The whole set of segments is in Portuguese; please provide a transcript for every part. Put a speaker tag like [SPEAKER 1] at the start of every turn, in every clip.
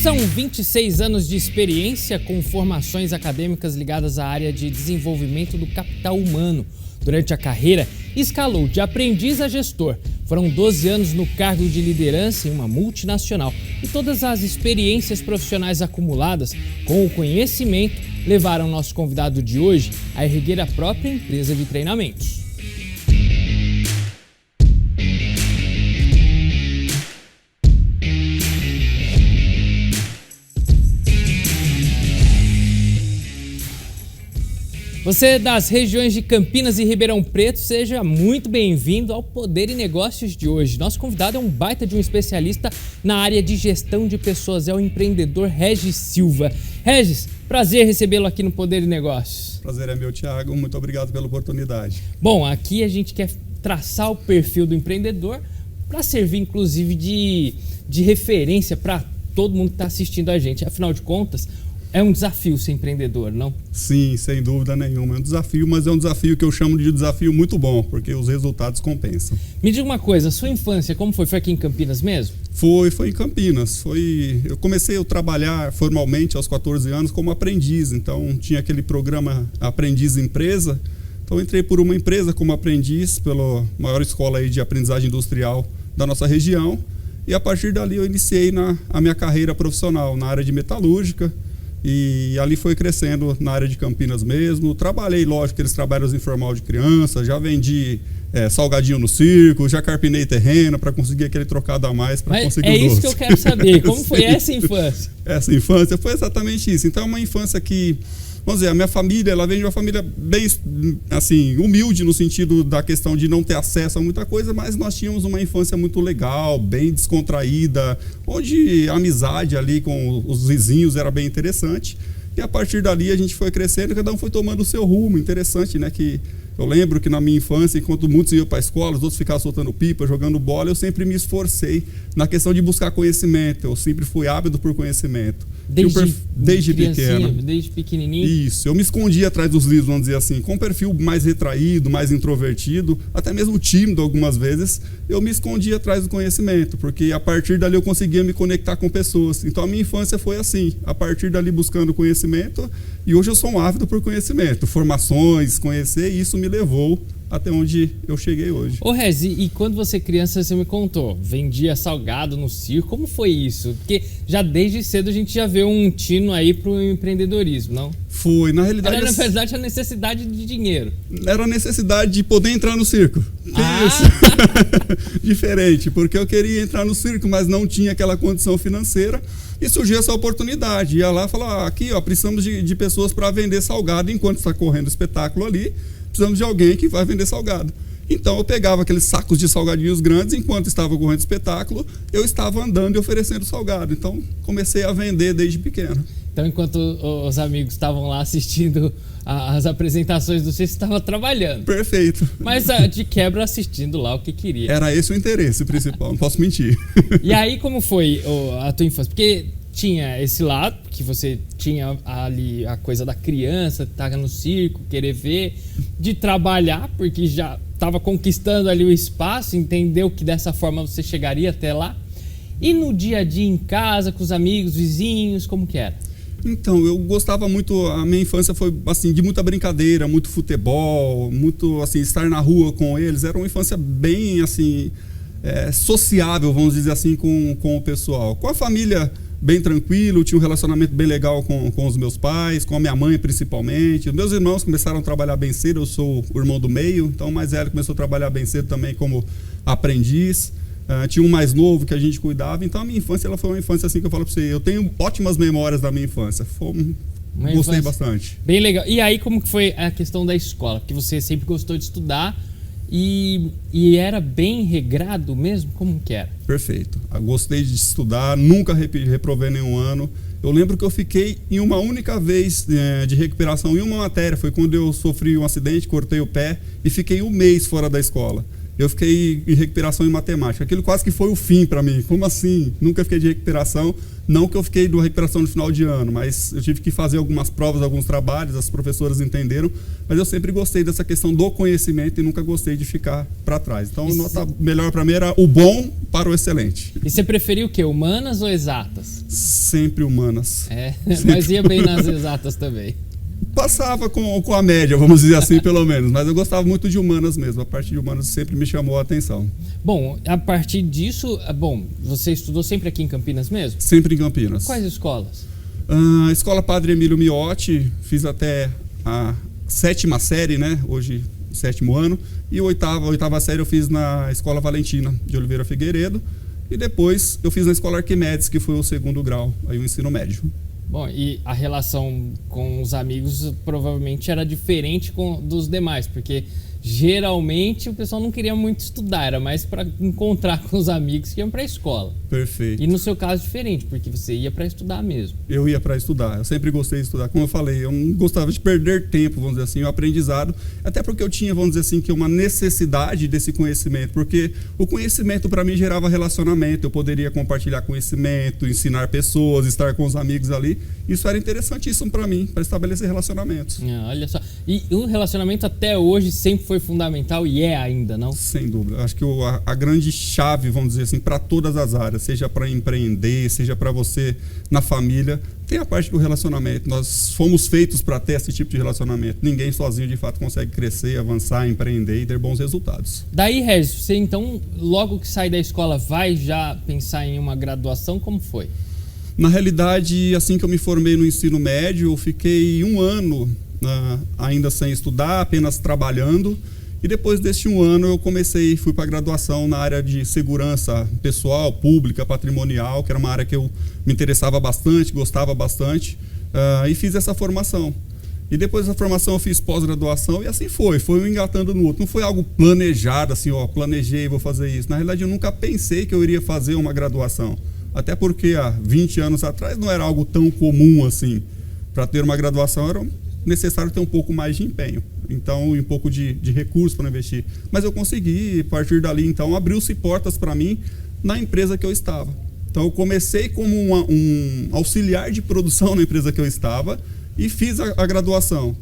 [SPEAKER 1] São 26 anos de experiência com formações acadêmicas ligadas à área de desenvolvimento do capital humano. Durante a carreira, escalou de aprendiz a gestor. Foram 12 anos no cargo de liderança em uma multinacional. E todas as experiências profissionais acumuladas com o conhecimento levaram nosso convidado de hoje a erguer a própria empresa de treinamentos. Você das regiões de Campinas e Ribeirão Preto, seja muito bem-vindo ao Poder e Negócios de hoje. Nosso convidado é um baita de um especialista na área de gestão de pessoas, é o empreendedor Regis Silva. Regis, prazer recebê-lo aqui no Poder e Negócios.
[SPEAKER 2] Prazer é meu, Thiago. Muito obrigado pela oportunidade.
[SPEAKER 1] Bom, aqui a gente quer traçar o perfil do empreendedor para servir, inclusive, de referência para todo mundo que está assistindo a gente. Afinal de contas, é um desafio ser empreendedor, não?
[SPEAKER 2] Sim, sem dúvida nenhuma. É um desafio, mas é um desafio que eu chamo de desafio muito bom, porque os resultados compensam.
[SPEAKER 1] Me diga uma coisa, a sua infância, como foi? Foi aqui em Campinas mesmo?
[SPEAKER 2] Foi em Campinas. Eu comecei a trabalhar formalmente aos 14 anos como aprendiz, então tinha aquele programa Aprendiz Empresa. Então entrei por uma empresa como aprendiz, pela maior escola aí de aprendizagem industrial da nossa região, e a partir dali eu iniciei a minha carreira profissional na área de metalúrgica. E ali foi crescendo na área de Campinas mesmo. Trabalhei, lógico, aqueles trabalhos informal de criança, já vendi salgadinho no circo, já carpinei terreno para conseguir aquele trocado a mais para conseguir o doce.
[SPEAKER 1] É isso que eu quero saber, como foi essa infância?
[SPEAKER 2] Essa infância foi exatamente isso. Então é uma infância que, vamos dizer, a minha família, ela vem de uma família bem, assim, humilde no sentido da questão de não ter acesso a muita coisa, mas nós tínhamos uma infância muito legal, bem descontraída, onde a amizade ali com os vizinhos era bem interessante. E a partir dali a gente foi crescendo, cada um foi tomando o seu rumo. Interessante, né? Que eu lembro que na minha infância, enquanto muitos iam para a escola, os outros ficavam soltando pipa, jogando bola, eu sempre me esforcei na questão de buscar conhecimento. Eu sempre fui ávido por conhecimento. Desde pequeno.
[SPEAKER 1] Desde pequenininho?
[SPEAKER 2] Isso. Eu me escondia atrás dos livros, vamos dizer assim, com um perfil mais retraído, mais introvertido, até mesmo tímido algumas vezes. Eu me escondia atrás do conhecimento, porque a partir dali eu conseguia me conectar com pessoas. Então a minha infância foi assim, a partir dali buscando conhecimento, e hoje eu sou um ávido por conhecimento, formações, conhecer, e isso me levou até onde eu cheguei hoje.
[SPEAKER 1] Ô Rez, e quando você criança, você me contou, vendia salgado no circo, como foi isso? Porque já desde cedo a gente já vê um tino aí pro empreendedorismo, não?
[SPEAKER 2] Foi, na realidade...
[SPEAKER 1] Era, na verdade, a necessidade de dinheiro.
[SPEAKER 2] Era a necessidade de poder entrar no circo. Isso. Diferente, porque eu queria entrar no circo, mas não tinha aquela condição financeira, e surgiu essa oportunidade. Ia lá e falar, aqui, ó, precisamos de pessoas para vender salgado enquanto está correndo o espetáculo ali. Precisamos de alguém que vai vender salgado. Então eu pegava aqueles sacos de salgadinhos grandes, enquanto estava correndo espetáculo, eu estava andando e oferecendo salgado. Então comecei a vender desde pequeno.
[SPEAKER 1] Então enquanto os amigos estavam lá assistindo as apresentações do circo, você estava trabalhando.
[SPEAKER 2] Perfeito.
[SPEAKER 1] Mas de quebra assistindo lá o que queria.
[SPEAKER 2] Era esse o interesse principal, não posso mentir.
[SPEAKER 1] E aí como foi a tua infância? Porque tinha esse lado, que você tinha ali a coisa da criança, estar no circo, querer ver, de trabalhar, porque já estava conquistando ali o espaço, entendeu que dessa forma você chegaria até lá. E no dia a dia em casa, com os amigos, vizinhos, como que era?
[SPEAKER 2] Então, eu gostava muito, a minha infância foi assim, de muita brincadeira, muito futebol, muito assim, estar na rua com eles. Era uma infância bem assim, sociável, vamos dizer assim, com o pessoal. Com a família bem tranquilo, tinha um relacionamento bem legal com os meus pais, com a minha mãe principalmente. Os meus irmãos começaram a trabalhar bem cedo, eu sou o irmão do meio, então o mais velho começou a trabalhar bem cedo também como aprendiz. Tinha um mais novo que a gente cuidava, então a minha infância ela foi uma infância assim que eu falo para você, eu tenho ótimas memórias da minha infância, gostei bastante.
[SPEAKER 1] Bem legal. E aí como que foi a questão da escola? Porque você sempre gostou de estudar e era bem regrado mesmo? Como que era?
[SPEAKER 2] Perfeito. Eu gostei de estudar, nunca reprovei nenhum ano. Eu lembro que eu fiquei em uma única vez de recuperação em uma matéria, foi quando eu sofri um acidente, cortei o pé e fiquei um mês fora da escola. Eu fiquei em recuperação em matemática. Aquilo quase que foi o fim para mim. Como assim? Nunca fiquei de recuperação. Não que eu fiquei de recuperação no final de ano, mas eu tive que fazer algumas provas, alguns trabalhos, as professoras entenderam. Mas eu sempre gostei dessa questão do conhecimento e nunca gostei de ficar para trás. Então, a nota melhor para mim era o bom para o excelente.
[SPEAKER 1] E você preferiu o quê? Humanas ou exatas?
[SPEAKER 2] Sempre humanas.
[SPEAKER 1] Mas ia bem nas exatas também.
[SPEAKER 2] Passava com a média, vamos dizer assim, pelo menos. Mas eu gostava muito de humanas mesmo. A parte de humanas sempre me chamou a atenção.
[SPEAKER 1] Bom, a partir disso, você estudou sempre aqui em Campinas mesmo?
[SPEAKER 2] Sempre em Campinas.
[SPEAKER 1] Quais escolas?
[SPEAKER 2] A Escola Padre Emílio Miotti, fiz até a 7ª série, né? Hoje, 7º ano. E a 8ª série eu fiz na Escola Valentina de Oliveira Figueiredo. E depois eu fiz na Escola Arquimedes, que foi o 2º grau, aí o ensino médio.
[SPEAKER 1] Bom, e a relação com os amigos provavelmente era diferente dos demais, porque geralmente o pessoal não queria muito estudar, era mais para encontrar com os amigos que iam para a escola.
[SPEAKER 2] Perfeito.
[SPEAKER 1] E no seu caso diferente, porque você ia para estudar mesmo.
[SPEAKER 2] Eu ia para estudar, eu sempre gostei de estudar. Como eu falei, eu não gostava de perder tempo, vamos dizer assim, o aprendizado, até porque eu tinha, vamos dizer assim, que uma necessidade desse conhecimento, porque o conhecimento para mim gerava relacionamento, eu poderia compartilhar conhecimento, ensinar pessoas, estar com os amigos ali. Isso era interessantíssimo para mim, para estabelecer relacionamentos.
[SPEAKER 1] Olha só, e o relacionamento até hoje sempre foi fundamental e é ainda, não?
[SPEAKER 2] Sem dúvida. Acho que a grande chave, vamos dizer assim, para todas as áreas, seja para empreender, seja para você na família, tem a parte do relacionamento. Nós fomos feitos para ter esse tipo de relacionamento. Ninguém sozinho, de fato, consegue crescer, avançar, empreender e ter bons resultados.
[SPEAKER 1] Daí, Regis, você então, logo que sai da escola, vai já pensar em uma graduação? Como foi?
[SPEAKER 2] Na realidade, assim que eu me formei no ensino médio, eu fiquei 1 ano ainda sem estudar, apenas trabalhando. E depois desse 1 ano eu fui para a graduação na área de segurança pessoal, pública, patrimonial, que era uma área que eu me interessava bastante, gostava bastante, e fiz essa formação. E depois da formação eu fiz pós-graduação e assim foi um engatando no outro. Não foi algo planejado, assim, planejei, vou fazer isso. Na realidade eu nunca pensei que eu iria fazer uma graduação. Até porque há 20 anos atrás não era algo tão comum assim. Para ter uma graduação era necessário ter um pouco mais de empenho. Então, um pouco de recurso para investir. Mas eu consegui, a partir dali, então, abriu-se portas para mim na empresa que eu estava. Então, eu comecei como um auxiliar de produção na empresa que eu estava e fiz a graduação.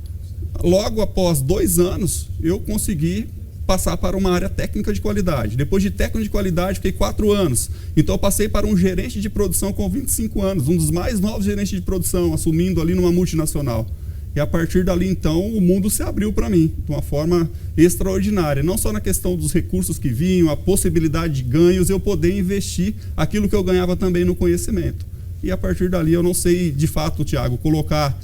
[SPEAKER 2] Logo após 2 anos, eu consegui passar para uma área técnica de qualidade. Depois de técnico de qualidade, fiquei 4 anos. Então, eu passei para um gerente de produção com 25 anos, um dos mais novos gerentes de produção, assumindo ali numa multinacional. E a partir dali, então, o mundo se abriu para mim de uma forma extraordinária. Não só na questão dos recursos que vinham, a possibilidade de ganhos, eu poder investir aquilo que eu ganhava também no conhecimento. E a partir dali, eu não sei, de fato, Thiago, colocar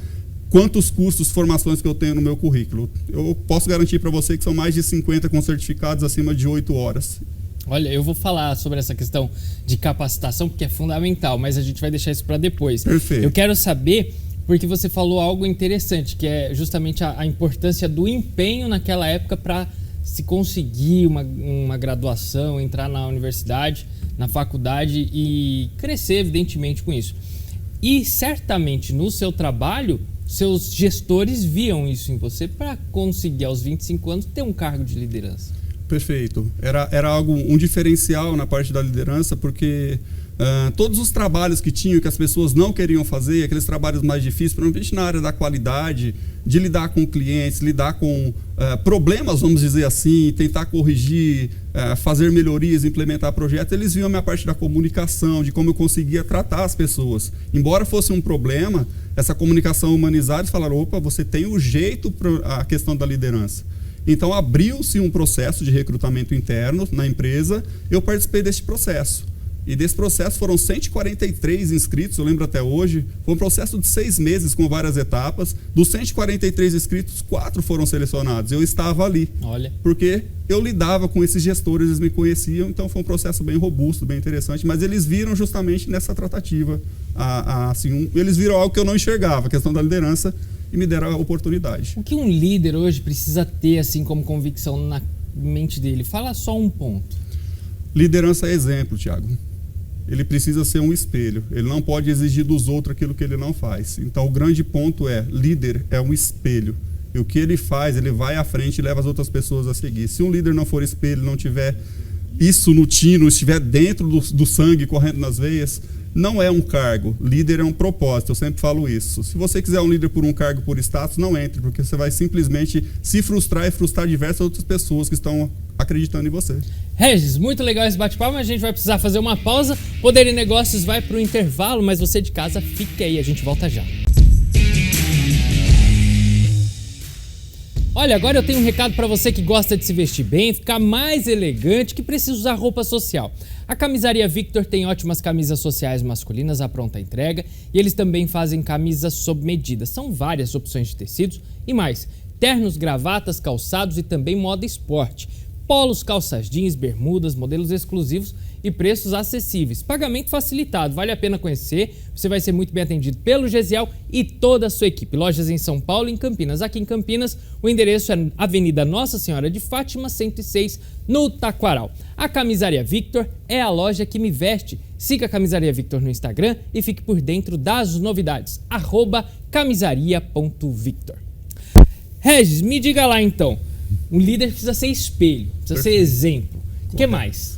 [SPEAKER 2] quantos cursos, formações que eu tenho no meu currículo. Eu posso garantir para você que são mais de 50 com certificados acima de 8 horas.
[SPEAKER 1] Olha, eu vou falar sobre essa questão de capacitação, porque é fundamental, mas a gente vai deixar isso para depois.
[SPEAKER 2] Perfeito.
[SPEAKER 1] Eu quero saber... Porque você falou algo interessante, que é justamente a importância do empenho naquela época para se conseguir uma graduação, entrar na universidade, na faculdade e crescer, evidentemente, com isso. E certamente no seu trabalho, seus gestores viam isso em você para conseguir aos 25 anos ter um cargo de liderança. Perfeito.
[SPEAKER 2] Era algo, um diferencial na parte da liderança, porque... todos os trabalhos que tinham, que as pessoas não queriam fazer, aqueles trabalhos mais difíceis, principalmente na área da qualidade, de lidar com clientes, lidar com problemas, vamos dizer assim, tentar corrigir, fazer melhorias, implementar projetos, eles viam a minha parte da comunicação, de como eu conseguia tratar as pessoas. Embora fosse um problema, essa comunicação humanizada, eles falaram, opa, você tem o jeito para a questão da liderança. Então abriu-se um processo de recrutamento interno na empresa, eu participei deste processo. E desse processo foram 143 inscritos, eu lembro até hoje. Foi um processo de 6 meses com várias etapas. Dos 143 inscritos, 4 foram selecionados. Eu estava ali.
[SPEAKER 1] Olha.
[SPEAKER 2] Porque eu lidava com esses gestores, eles me conheciam, então foi um processo bem robusto, bem interessante. Mas eles viram justamente nessa tratativa, eles viram algo que eu não enxergava, a questão da liderança, e me deram a oportunidade.
[SPEAKER 1] O que um líder hoje precisa ter assim como convicção na mente dele? Fala só um ponto.
[SPEAKER 2] Liderança é exemplo, Thiago. Ele precisa ser um espelho. Ele não pode exigir dos outros aquilo que ele não faz. Então, o grande ponto é, líder é um espelho. E o que ele faz, ele vai à frente e leva as outras pessoas a seguir. Se um líder não for espelho, não tiver isso no tino, estiver dentro do sangue, correndo nas veias, não é um cargo, líder é um propósito, eu sempre falo isso. Se você quiser um líder por um cargo, por status, não entre, porque você vai simplesmente se frustrar e frustrar diversas outras pessoas que estão acreditando em você.
[SPEAKER 1] Regis, muito legal esse bate-papo, mas a gente vai precisar fazer uma pausa. Poder e Negócios vai para o intervalo, mas você de casa fique aí, a gente volta já. Olha, agora eu tenho um recado para você que gosta de se vestir bem, ficar mais elegante, que precisa usar roupa social. A Camisaria Victor tem ótimas camisas sociais masculinas à pronta entrega e eles também fazem camisas sob medida. São várias opções de tecidos e mais, ternos, gravatas, calçados e também moda esporte. Polos, calças jeans, bermudas, modelos exclusivos e preços acessíveis. Pagamento facilitado, vale a pena conhecer. Você vai ser muito bem atendido pelo Gesiel e toda a sua equipe. Lojas em São Paulo e em Campinas. Aqui em Campinas, o endereço é Avenida Nossa Senhora de Fátima, 106, no Taquaral. A Camisaria Victor é a loja que me veste. Siga a Camisaria Victor no Instagram e fique por dentro das novidades. @camisaria.victor. Regis, me diga lá então. Um líder precisa ser espelho, precisa ser exemplo. O que mais?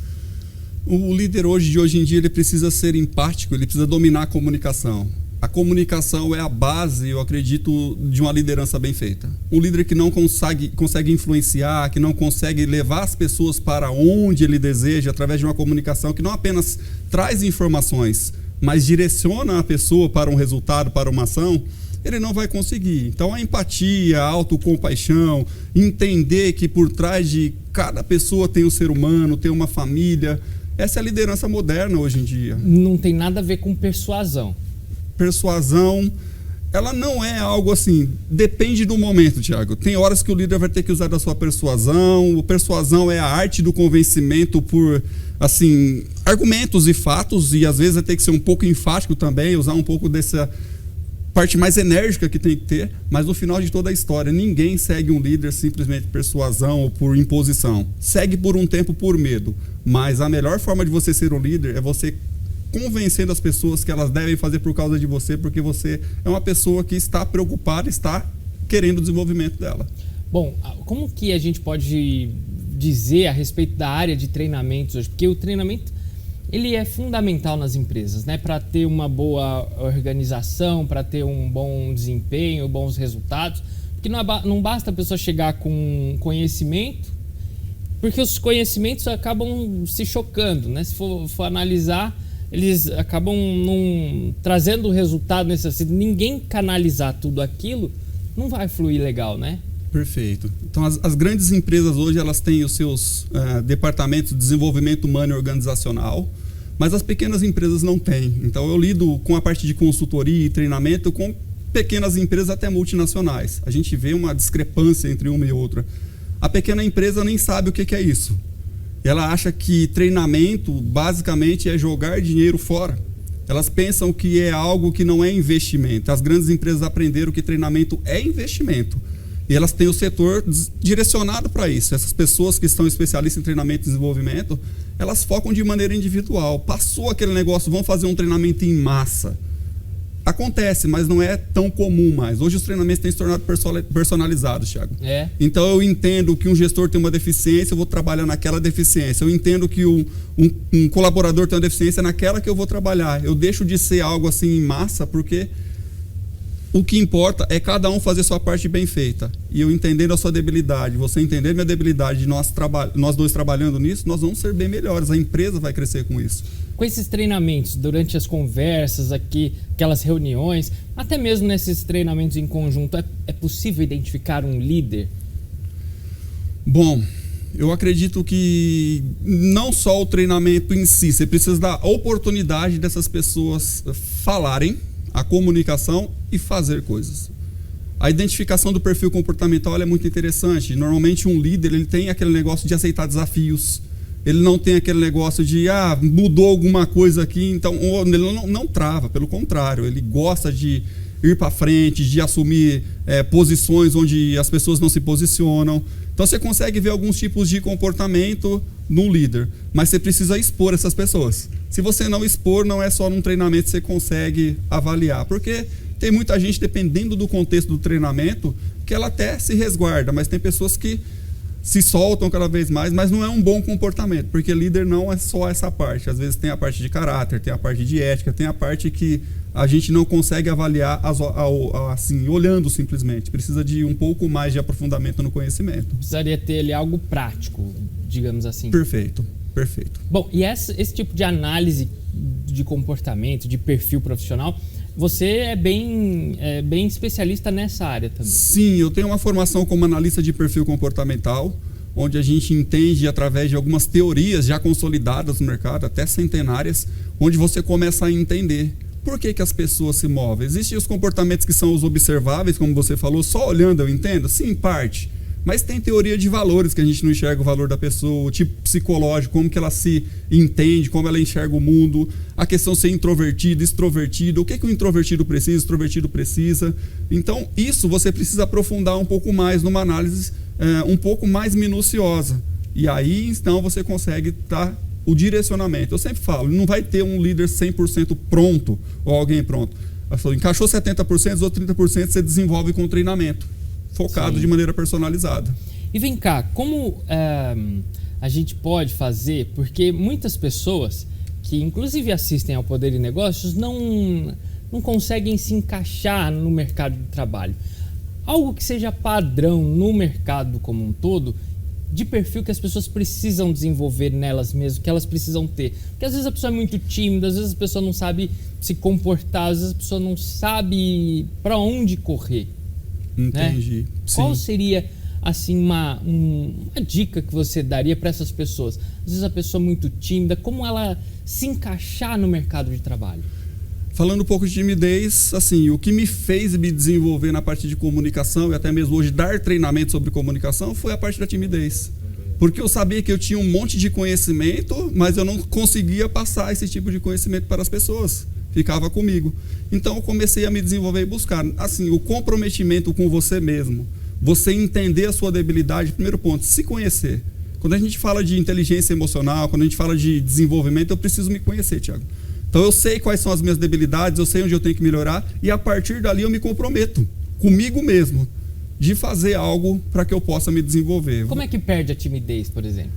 [SPEAKER 2] O líder de hoje em dia, ele precisa ser empático, ele precisa dominar a comunicação. A comunicação é a base, eu acredito, de uma liderança bem feita. Um líder que não consegue influenciar, que não consegue levar as pessoas para onde ele deseja, através de uma comunicação que não apenas traz informações, mas direciona a pessoa para um resultado, para uma ação, ele não vai conseguir. Então a empatia, a autocompaixão, entender que por trás de cada pessoa tem um ser humano, tem uma família, essa é a liderança moderna hoje em dia.
[SPEAKER 1] Não tem nada a ver com persuasão.
[SPEAKER 2] Persuasão, ela não é algo assim, depende do momento, Thiago. Tem horas que o líder vai ter que usar da sua persuasão. O persuasão é a arte do convencimento por, assim, argumentos e fatos, e às vezes vai ter que ser um pouco enfático também, usar um pouco dessa parte mais enérgica que tem que ter, mas no final de toda a história, ninguém segue um líder simplesmente por persuasão ou por imposição. Segue por um tempo por medo, mas a melhor forma de você ser um líder é você convencendo as pessoas que elas devem fazer por causa de você, porque você é uma pessoa que está preocupada, está querendo o desenvolvimento dela.
[SPEAKER 1] Bom, como que a gente pode dizer a respeito da área de treinamentos hoje? Porque o treinamento ele é fundamental nas empresas, né? Para ter uma boa organização, para ter um bom desempenho, bons resultados. Porque não basta a pessoa chegar com conhecimento, porque os conhecimentos acabam se chocando, né? Se for analisar, eles acabam não trazendo o resultado necessário. Ninguém canalizar tudo aquilo, não vai fluir legal, né?
[SPEAKER 2] Perfeito. Então, as grandes empresas hoje, elas têm os seus departamentos de desenvolvimento humano e organizacional, mas as pequenas empresas não têm. Então, eu lido com a parte de consultoria e treinamento com pequenas empresas até multinacionais. A gente vê uma discrepância entre uma e outra. A pequena empresa nem sabe o que é isso. Ela acha que treinamento, basicamente, é jogar dinheiro fora. Elas pensam que é algo que não é investimento. As grandes empresas aprenderam que treinamento é investimento. E elas têm o setor direcionado para isso. Essas pessoas que são especialistas em treinamento e desenvolvimento, elas focam de maneira individual. Passou aquele negócio, vão fazer um treinamento em massa. Acontece, mas não é tão comum mais. Hoje os treinamentos têm se tornado personalizados, Thiago. Então eu entendo que um gestor tem uma deficiência, eu vou trabalhar naquela deficiência. Eu entendo que um colaborador tem uma deficiência naquela que eu vou trabalhar. Eu deixo de ser algo assim em massa, porque o que importa é cada um fazer sua parte bem feita. E eu entendendo a sua debilidade, você entendendo a minha debilidade, nós dois trabalhando nisso, nós vamos ser bem melhores. A empresa vai crescer com isso.
[SPEAKER 1] Com esses treinamentos, durante as conversas aqui, aquelas reuniões, até mesmo nesses treinamentos em conjunto, é possível identificar um líder?
[SPEAKER 2] Bom, eu acredito que não só o treinamento em si, você precisa dar oportunidade dessas pessoas falarem, a comunicação e fazer coisas. A identificação do perfil comportamental é muito interessante. Normalmente um líder ele tem aquele negócio de aceitar desafios. Ele não tem aquele negócio de mudou alguma coisa aqui, então ele não trava, pelo contrário, ele gosta de ir para frente, de assumir posições onde as pessoas não se posicionam. Então você consegue ver alguns tipos de comportamento no líder, mas você precisa expor essas pessoas. Se você não expor, não é só num treinamento que você consegue avaliar, porque tem muita gente, dependendo do contexto do treinamento, que ela até se resguarda, mas tem pessoas que se soltam cada vez mais, mas não é um bom comportamento, porque líder não é só essa parte. Às vezes tem a parte de caráter, tem a parte de ética, tem a parte que a gente não consegue avaliar assim, olhando simplesmente. Precisa de um pouco mais de aprofundamento no conhecimento.
[SPEAKER 1] Precisaria ter ali algo prático, digamos assim.
[SPEAKER 2] Perfeito.
[SPEAKER 1] Bom, e esse tipo de análise de comportamento, de perfil profissional, você é bem especialista nessa área também.
[SPEAKER 2] Sim, eu tenho uma formação como analista de perfil comportamental, onde a gente entende através de algumas teorias já consolidadas no mercado, até centenárias, onde você começa a entender por que as pessoas se movem. Existem os comportamentos que são os observáveis, como você falou, só olhando eu entendo? Sim, em parte. Mas tem teoria de valores, que a gente não enxerga o valor da pessoa, o tipo psicológico, como que ela se entende, como ela enxerga o mundo, a questão de ser introvertido, extrovertido, o que o introvertido precisa, o extrovertido precisa. Então, isso você precisa aprofundar um pouco mais numa análise um pouco mais minuciosa. E aí, então, você consegue dar o direcionamento. Eu sempre falo, não vai ter um líder 100% pronto, ou alguém pronto. Encaixou 70%, os outros 30% você desenvolve com treinamento, focado de maneira personalizada.
[SPEAKER 1] E vem cá, como a gente pode fazer, porque muitas pessoas que inclusive assistem ao Poder e Negócios não conseguem se encaixar no mercado de trabalho. Algo que seja padrão no mercado como um todo, de perfil que as pessoas precisam desenvolver nelas mesmas, que elas precisam ter. Porque às vezes a pessoa é muito tímida, às vezes a pessoa não sabe se comportar, às vezes a pessoa não sabe para onde correr.
[SPEAKER 2] Entendi.
[SPEAKER 1] Né? Qual seria assim uma dica que você daria para essas pessoas? Às vezes a pessoa é muito tímida, como ela se encaixar no mercado de trabalho?
[SPEAKER 2] Falando um pouco de timidez, assim, o que me fez me desenvolver na parte de comunicação e até mesmo hoje dar treinamento sobre comunicação foi a parte da timidez. Porque eu sabia que eu tinha um monte de conhecimento, mas eu não conseguia passar esse tipo de conhecimento para as pessoas. Ficava comigo. Então eu comecei a me desenvolver e buscar, assim, o comprometimento com você mesmo. Você entender a sua debilidade, primeiro ponto, se conhecer. Quando a gente fala de inteligência emocional, quando a gente fala de desenvolvimento, eu preciso me conhecer, Thiago. Então eu sei quais são as minhas debilidades, eu sei onde eu tenho que melhorar e a partir dali eu me comprometo comigo mesmo de fazer algo para que eu possa me desenvolver.
[SPEAKER 1] Como é que perde a timidez, por exemplo?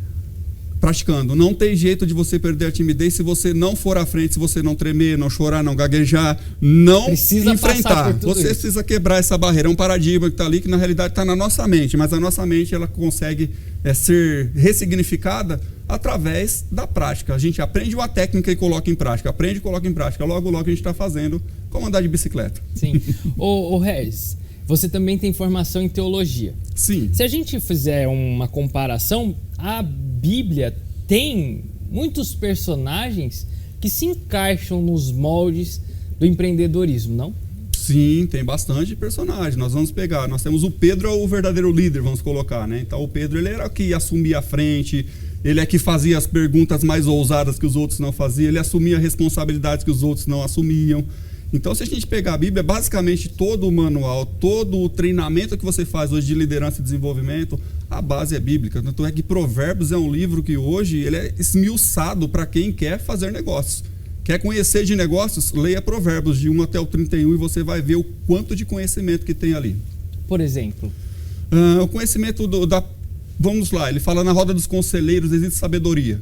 [SPEAKER 2] Praticando. Não tem jeito de você perder a timidez se você não for à frente, se você não tremer, não chorar, não gaguejar, não
[SPEAKER 1] precisa
[SPEAKER 2] enfrentar. Você
[SPEAKER 1] isso.
[SPEAKER 2] precisa quebrar essa barreira. É um paradigma que está ali, que na realidade está na nossa mente, mas a nossa mente ela consegue ser ressignificada através da prática. A gente aprende uma técnica e coloca em prática. Aprende e coloca em prática. Logo, logo a gente está fazendo como andar de bicicleta.
[SPEAKER 1] Sim. Ô Regis, você também tem formação em teologia.
[SPEAKER 2] Sim.
[SPEAKER 1] Se a gente fizer uma comparação, a Bíblia tem muitos personagens que se encaixam nos moldes do empreendedorismo, não?
[SPEAKER 2] Sim, tem bastante personagem. Nós temos o Pedro, o verdadeiro líder, vamos colocar, né? Então o Pedro ele era o que assumia a frente, ele é que fazia as perguntas mais ousadas que os outros não faziam, ele assumia responsabilidades que os outros não assumiam. Então, se a gente pegar a Bíblia, basicamente todo o manual, todo o treinamento que você faz hoje de liderança e desenvolvimento, a base é bíblica. Tanto é que Provérbios é um livro que hoje ele é esmiuçado para quem quer fazer negócios. Quer conhecer de negócios? Leia Provérbios de 1 até o 31 e você vai ver o quanto de conhecimento que tem ali.
[SPEAKER 1] Por exemplo?
[SPEAKER 2] O conhecimento vamos lá, ele fala na roda dos conselheiros existe sabedoria.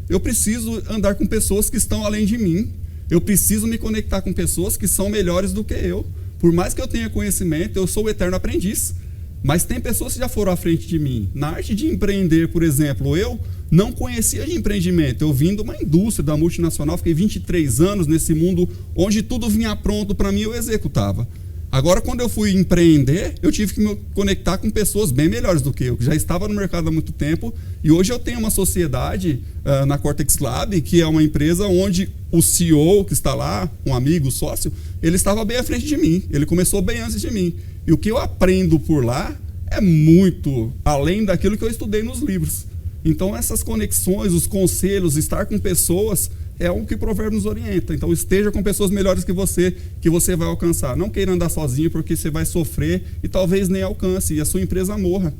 [SPEAKER 2] Eu preciso andar com pessoas que estão além de mim. Eu preciso me conectar com pessoas que são melhores do que eu. Por mais que eu tenha conhecimento, eu sou o eterno aprendiz. Mas tem pessoas que já foram à frente de mim. Na arte de empreender, por exemplo, eu não conhecia de empreendimento. Eu vim de uma indústria, da multinacional, fiquei 23 anos nesse mundo onde tudo vinha pronto para mim, eu executava. Agora, quando eu fui empreender, eu tive que me conectar com pessoas bem melhores do que eu, que já estava no mercado há muito tempo. E hoje eu tenho uma sociedade na Cortex Lab, que é uma empresa onde o CEO que está lá, um amigo, sócio, ele estava bem à frente de mim. Ele começou bem antes de mim. E o que eu aprendo por lá é muito além daquilo que eu estudei nos livros. Então, essas conexões, os conselhos, estar com pessoas é o que o provérbio nos orienta. Então, esteja com pessoas melhores que você vai alcançar. Não queira andar sozinho, porque você vai sofrer e talvez nem alcance, e a sua empresa morra.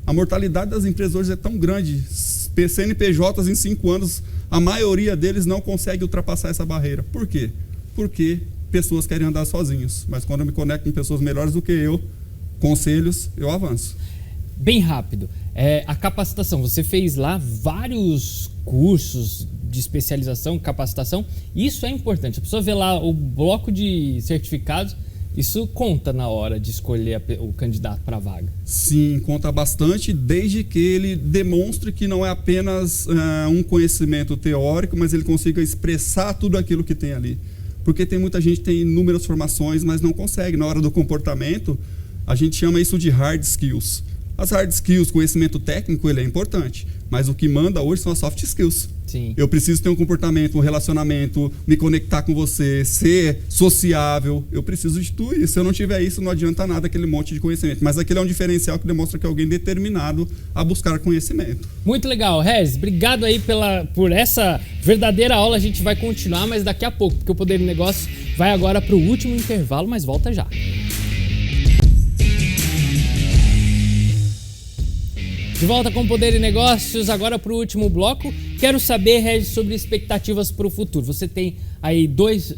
[SPEAKER 2] A mortalidade das empresas hoje é tão grande. CNPJs em 5 anos, a maioria deles não consegue ultrapassar essa barreira. Por quê? Porque pessoas querem andar sozinhos. Mas quando eu me conecto com pessoas melhores do que eu, conselhos, eu avanço.
[SPEAKER 1] bem rápido, a capacitação. Você fez lá vários cursos de especialização, capacitação. Isso é importante. A pessoa vê lá o bloco de certificados, isso conta na hora de escolher o candidato para a vaga.
[SPEAKER 2] Sim, conta bastante, desde que ele demonstre que não é apenas um conhecimento teórico, mas ele consiga expressar tudo aquilo que tem ali. Porque tem muita gente que tem inúmeras formações, mas não consegue. Na hora do comportamento, a gente chama isso de hard skills. As hard skills, conhecimento técnico, ele é importante, mas o que manda hoje são as soft skills.
[SPEAKER 1] Sim.
[SPEAKER 2] Eu preciso ter um comportamento, um relacionamento, me conectar com você, ser sociável. Eu preciso de tudo isso. Se eu não tiver isso, não adianta nada aquele monte de conhecimento. Mas aquele é um diferencial que demonstra que é alguém determinado a buscar conhecimento.
[SPEAKER 1] Muito legal. Regis, obrigado aí por essa verdadeira aula. A gente vai continuar, mas daqui a pouco, porque o Poder do Negócio vai agora para o último intervalo, mas volta já. De volta com Poder e Negócios, agora para o último bloco. Quero saber, Regis, sobre expectativas para o futuro. Você tem aí 2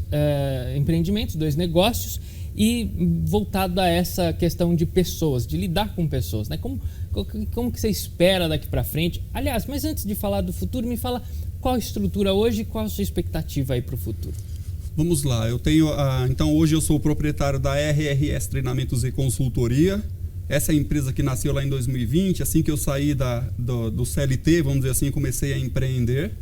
[SPEAKER 1] empreendimentos, 2 negócios, e voltado a essa questão de pessoas, de lidar com pessoas, né? Como que você espera daqui para frente? Aliás, mas antes de falar do futuro, me fala qual a estrutura hoje e qual a sua expectativa aí para o futuro.
[SPEAKER 2] Vamos lá, então hoje eu sou o proprietário da RRS Treinamentos e Consultoria. Essa é a empresa que nasceu lá em 2020, assim que eu saí do CLT, vamos dizer assim, comecei a empreender.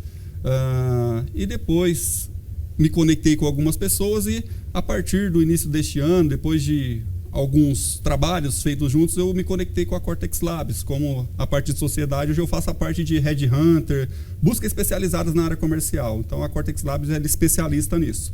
[SPEAKER 2] E depois me conectei com algumas pessoas e a partir do início deste ano, depois de alguns trabalhos feitos juntos, eu me conectei com a Cortex Labs. Como a parte de sociedade, hoje eu faço a parte de Headhunter, busca especializadas na área comercial. Então a Cortex Labs é especialista nisso.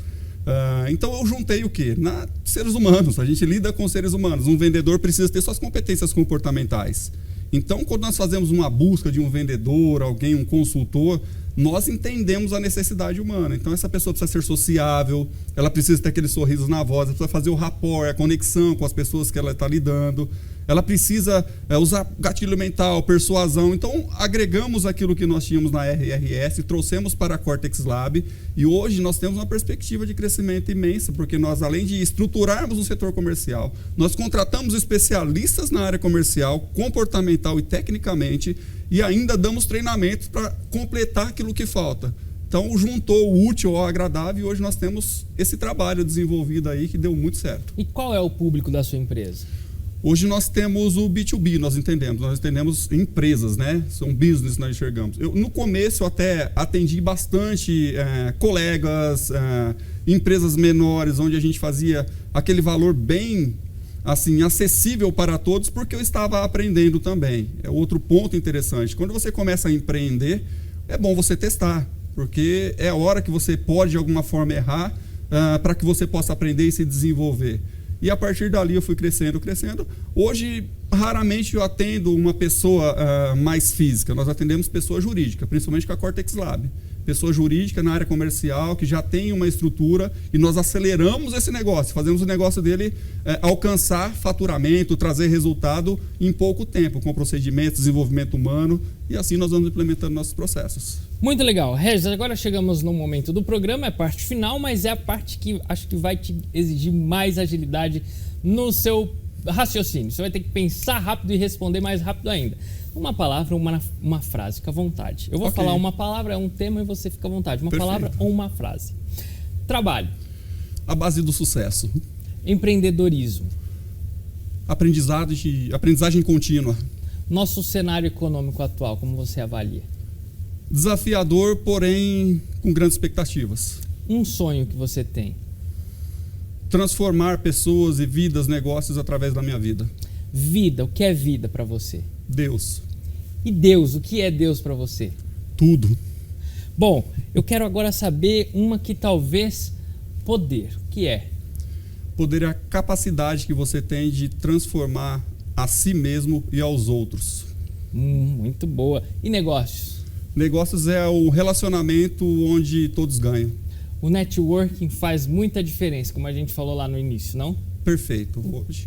[SPEAKER 2] Então eu juntei o quê? Seres humanos, a gente lida com seres humanos. Um vendedor precisa ter suas competências comportamentais. Então, quando nós fazemos uma busca de um vendedor, alguém, um consultor, nós entendemos a necessidade humana. Então, essa pessoa precisa ser sociável, ela precisa ter aquele sorriso na voz, ela precisa fazer o rapport, a conexão com as pessoas que ela está lidando, ela precisa usar gatilho mental, persuasão. Então, agregamos aquilo que nós tínhamos na RRS, trouxemos para a Cortex Lab e hoje nós temos uma perspectiva de crescimento imensa, porque nós, além de estruturarmos o setor comercial, nós contratamos especialistas na área comercial, comportamental e tecnicamente, e ainda damos treinamentos para completar aquilo que falta. Então, juntou o útil ao agradável e hoje nós temos esse trabalho desenvolvido aí que deu muito certo.
[SPEAKER 1] E qual é o público da sua empresa?
[SPEAKER 2] Hoje nós temos o B2B, nós entendemos empresas, né? São business, nós enxergamos. No começo eu até atendi bastante colegas, empresas menores, onde a gente fazia aquele valor bem assim, acessível para todos, porque eu estava aprendendo também. É outro ponto interessante. Quando você começa a empreender, é bom você testar, porque é a hora que você pode de alguma forma errar para que você possa aprender e se desenvolver. E a partir dali eu fui crescendo. Hoje, raramente eu atendo uma pessoa mais física. Nós atendemos pessoa jurídica, principalmente com a Cortex Lab. Pessoa jurídica na área comercial, que já tem uma estrutura, e nós aceleramos esse negócio, fazemos o negócio dele alcançar faturamento, trazer resultado em pouco tempo, com procedimentos, desenvolvimento humano, e assim nós vamos implementando nossos processos.
[SPEAKER 1] Muito legal. Regis, agora chegamos no momento do programa, é a parte final, mas é a parte que acho que vai te exigir mais agilidade no seu raciocínio. Você vai ter que pensar rápido e responder mais rápido ainda. Uma palavra, uma frase, fica à vontade. Eu vou falar uma palavra, um tema e você fica à vontade. Uma palavra ou uma frase. Trabalho.
[SPEAKER 2] A base do sucesso.
[SPEAKER 1] Empreendedorismo.
[SPEAKER 2] Aprendizagem contínua.
[SPEAKER 1] Nosso cenário econômico atual, como você avalia?
[SPEAKER 2] Desafiador, porém com grandes expectativas.
[SPEAKER 1] Um sonho que você tem?
[SPEAKER 2] Transformar pessoas e vidas, negócios através da minha vida.
[SPEAKER 1] Vida, o que é vida para você?
[SPEAKER 2] Deus.
[SPEAKER 1] E Deus, o que é Deus para você?
[SPEAKER 2] Tudo.
[SPEAKER 1] Bom, eu quero agora saber uma que talvez poder. O que é?
[SPEAKER 2] Poder é a capacidade que você tem de transformar a si mesmo e aos outros.
[SPEAKER 1] Muito boa. E negócios?
[SPEAKER 2] Negócios é o relacionamento onde todos ganham.
[SPEAKER 1] O networking faz muita diferença, como a gente falou lá no início, não?
[SPEAKER 2] Perfeito.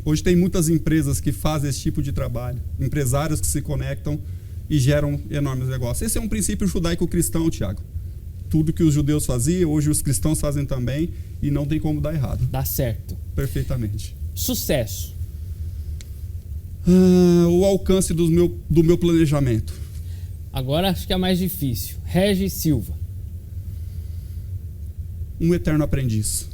[SPEAKER 2] Hoje tem muitas empresas que fazem esse tipo de trabalho, empresários que se conectam e geram enormes negócios. Esse é um princípio judaico-cristão, Tiago. Tudo que os judeus faziam, hoje os cristãos fazem também e não tem como dar errado.
[SPEAKER 1] Dá certo.
[SPEAKER 2] Perfeitamente.
[SPEAKER 1] Sucesso.
[SPEAKER 2] O alcance do meu planejamento.
[SPEAKER 1] Agora acho que é mais difícil. Regis Silva.
[SPEAKER 2] Um eterno aprendiz.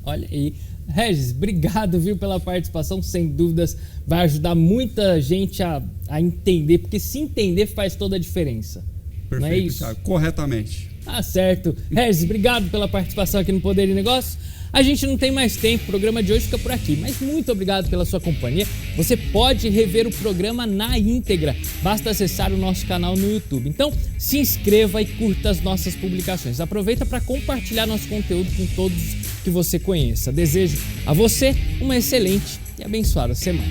[SPEAKER 1] Olha aí. Regis, obrigado, viu, pela participação. Sem dúvidas vai ajudar muita gente a entender, porque se entender faz toda a diferença.
[SPEAKER 2] Perfeito,
[SPEAKER 1] não é isso?
[SPEAKER 2] Thiago, corretamente.
[SPEAKER 1] Tá certo. Regis, obrigado pela participação aqui no Poder e Negócios. A gente não tem mais tempo, o programa de hoje fica por aqui, mas muito obrigado pela sua companhia. Você pode rever o programa na íntegra, basta acessar o nosso canal no YouTube. Então, se inscreva e curta as nossas publicações. Aproveita para compartilhar nosso conteúdo com todos que você conheça. Desejo a você uma excelente e abençoada semana.